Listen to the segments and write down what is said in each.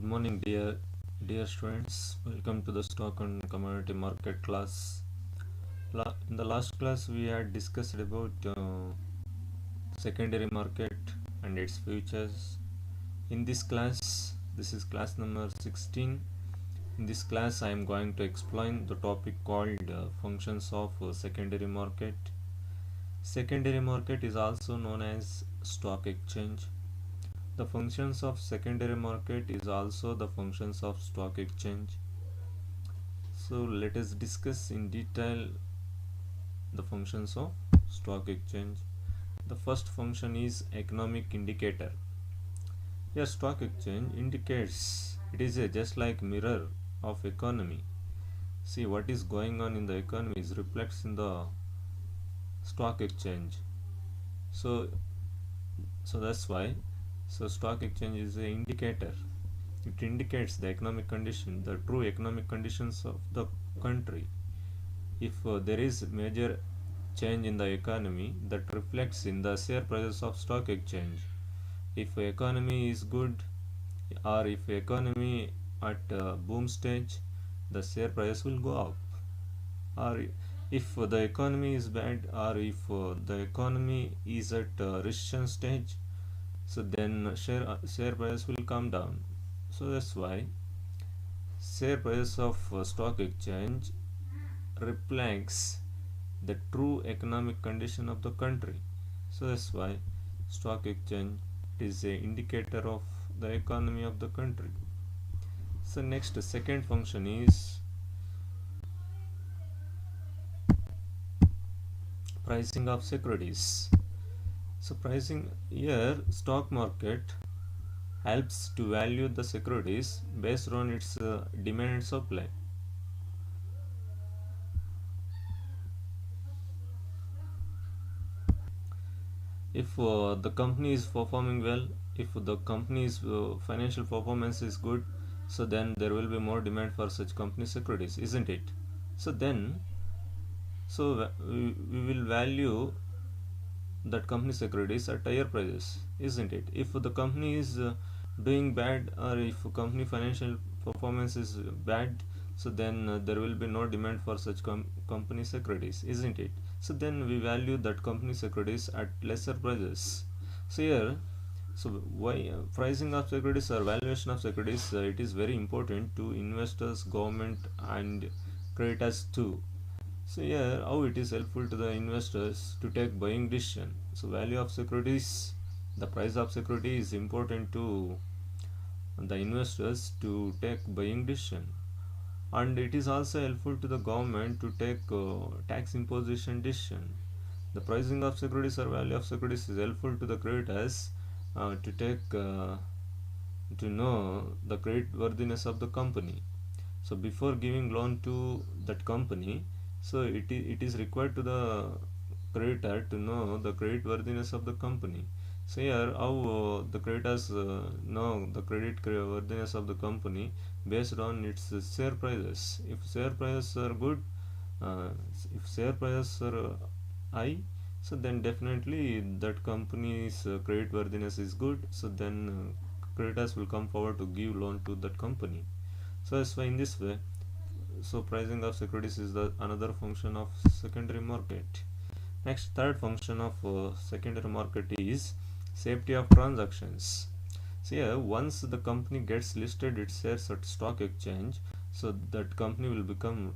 Morning, dear students. Welcome to the stock and commodity market class. In the last class, we had discussed about secondary market and its futures. In this class, this is class number 16. In this class, I am going to explain the topic called functions of secondary market. Secondary market is also known as stock exchange. The functions of secondary market is also the functions of stock exchange. So let us discuss in detail the functions of stock exchange. The first function is economic indicator. A stock exchange indicates, it is just like mirror of economy. See what is going on in the economy is reflects in the stock exchange. So that's why stock exchange is an indicator. It indicates the economic condition, the true economic conditions of the country. If there is major change in the economy, that reflects in the share prices of stock exchange. If economy is good, or if economy at boom stage, the share price will go up. Or if the economy is bad, or if the economy is at recession stage, so then share price will come down. So that's why share price of stock exchange reflects the true economic condition of the country. So that's why stock exchange is a indicator of the economy of the country. So next, second function is pricing of securities. So pricing here, stock market helps to value the securities based on its demand and supply. If the company is performing well, if the company's financial performance is good, so then there will be more demand for such company securities, isn't it? So then, we will value that company securities at higher prices, isn't it? If the company is doing bad, or if company financial performance is bad, so then there will be no demand for such company securities, isn't it? So then we value that company securities at lesser prices. So here, so why pricing of securities or valuation of securities, it is very important to investors, government, and creditors too. So here, how it is helpful to the investors to take buying decision. So value of securities, the price of security is important to the investors to take buying decision, and it is also helpful to the government to take tax imposition decision. The pricing of securities or value of securities is helpful to the creditors to take to know the credit worthiness of the company. So before giving loan to that company, so it is required to the creditor to know the credit worthiness of the company. So here, how the creditors know the credit worthiness of the company based on its share prices. If share prices are good, uh, if share prices are high, so then definitely that company's credit worthiness is good. So then creditors will come forward to give loan to that company. So that's why in this way, so pricing of securities is the another function of secondary market. Next, third function of secondary market is safety of transactions. So here, once the company gets listed its shares at stock exchange, so that company will become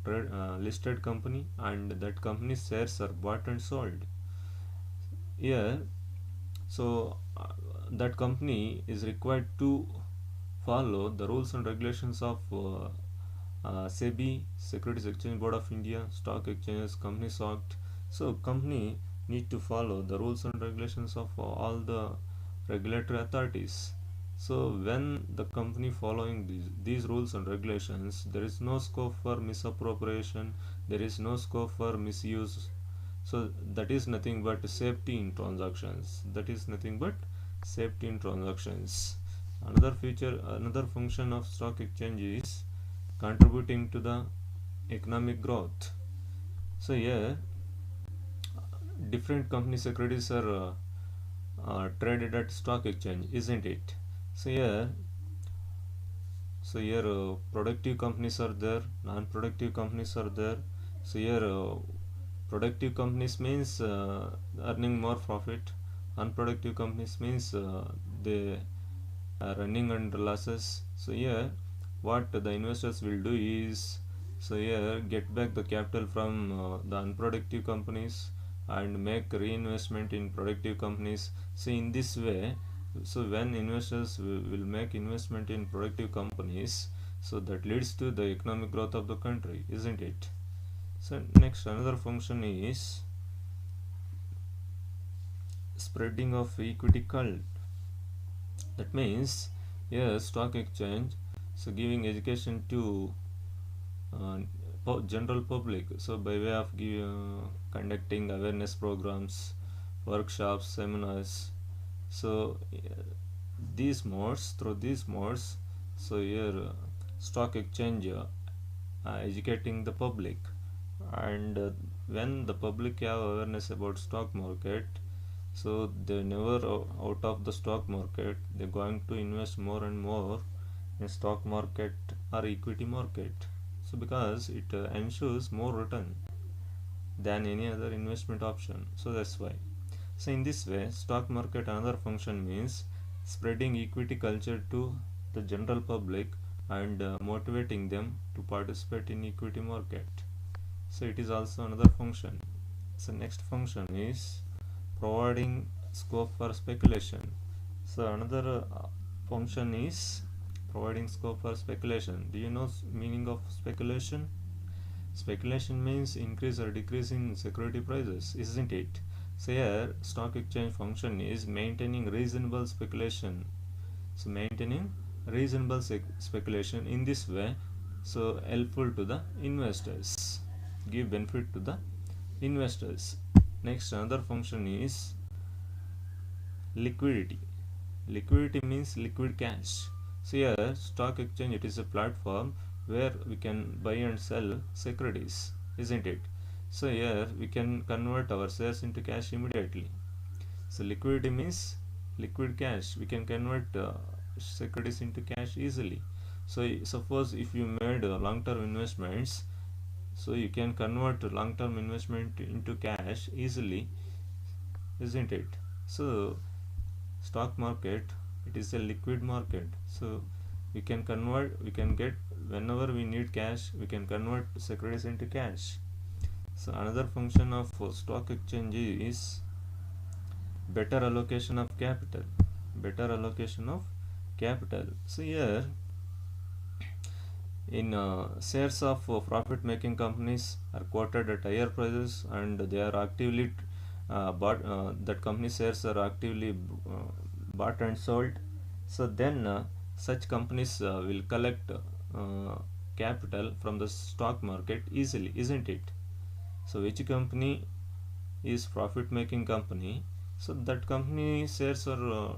listed company, and that company's shares are bought and sold. Here, so that company is required to follow the rules and regulations of SEBI, Securities Exchange Board of India, Stock Exchanges, Companies Act. So company need to follow the rules and regulations of all the regulatory authorities. So when the company following these rules and regulations, there is no scope for misappropriation, there is no scope for misuse. So that is nothing but safety in transactions. That is nothing but safety in transactions. Another function of stock exchange is contributing to the economic growth. So here, different company securities are traded at stock exchange, isn't it? So here, So here productive companies are there, non-productive companies are there. So here productive companies means earning more profit, unproductive companies means they are running under losses. So here what the investors will do is, so here get back the capital from the unproductive companies and make reinvestment in productive companies. So in this way, so when investors will make investment in productive companies, so that leads to the economic growth of the country, isn't it? So next, another function is spreading of equity cult. That means here stock exchange, so giving education to general public, so by way of conducting awareness programs, workshops, seminars. So these modes, through these modes, so here stock exchange educating the public, and when the public have awareness about stock market, so they never out of the stock market, they're going to invest more and more in stock market or equity market. So because it ensures more return than any other investment option, so that's why. So in this way, stock market another function means spreading equity culture to the general public and motivating them to participate in equity market. So it is also another function. So next function is providing scope for speculation. So another function is providing scope for speculation. Do you know meaning of speculation? Speculation means increase or decrease in security prices, isn't it? So here stock exchange function is maintaining reasonable speculation. So maintaining reasonable speculation in this way, so helpful to the investors, give benefit to the investors. Next, another function is liquidity. Liquidity means liquid cash. So here stock exchange, it is a platform where we can buy and sell securities, isn't it? So here we can convert our shares into cash immediately. So liquidity means liquid cash, we can convert securities into cash easily. So suppose if you made long-term investments, so you can convert long-term investment into cash easily, isn't it? So stock market, it is a liquid market, so we can convert, we can get, whenever we need cash, we can convert securities into cash. So another function of stock exchange is better allocation of capital. Better allocation of capital. So here in shares of profit making companies are quoted at higher prices, and they are actively that company shares are actively bought and sold. So then such companies will collect capital from the stock market easily, isn't it? So which company is profit making company, so that company shares are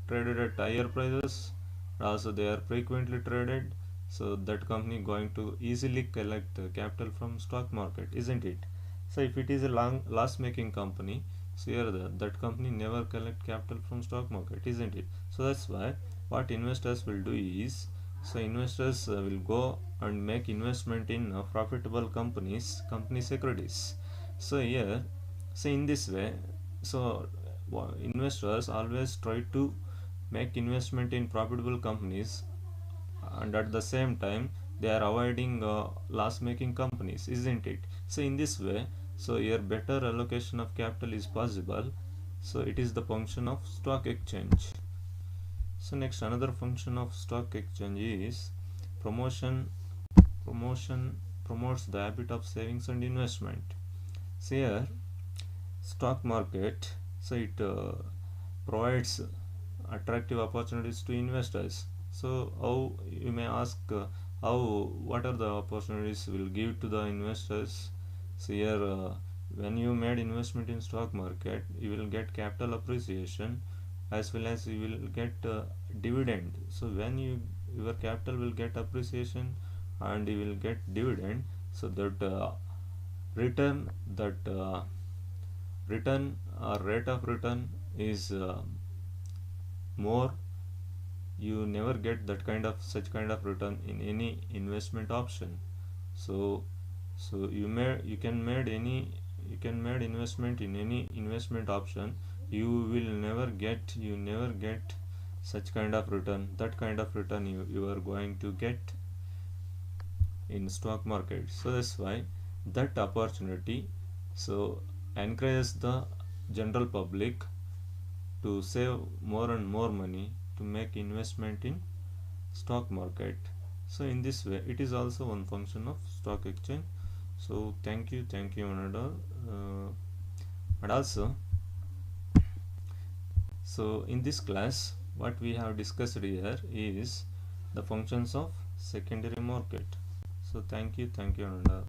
traded at higher prices, also they are frequently traded, so that company going to easily collect capital from stock market, isn't it? So if it is a long loss making company, so here that company never collect capital from stock market, isn't it? So that's why what investors will do is, so investors will go and make investment in profitable company securities. So here, so in this way, so investors always try to make investment in profitable companies, and at the same time they are avoiding loss making companies, isn't it? So in this way, so here better allocation of capital is possible. So it is the function of stock exchange. So next, another function of stock exchange is promotion. Promotion promotes the habit of savings and investment. So here stock market, so it provides attractive opportunities to investors. So how, you may ask, how, what are the opportunities will give to the investors? So here when you made investment in stock market, you will get capital appreciation, as well as you will get dividend. So when your capital will get appreciation and you will get dividend, so that return, that return or rate of return is more you never get that kind of such kind of return in any investment option. So you can made investment in any investment option, you never get such kind of return, that kind of return you are going to get in stock market. So that's why that opportunity so encourages the general public to save more and more money to make investment in stock market. So in this way it is also one function of stock exchange. So thank you Anada. And also, so in this class what we have discussed here is the functions of secondary market. So thank you Ananda.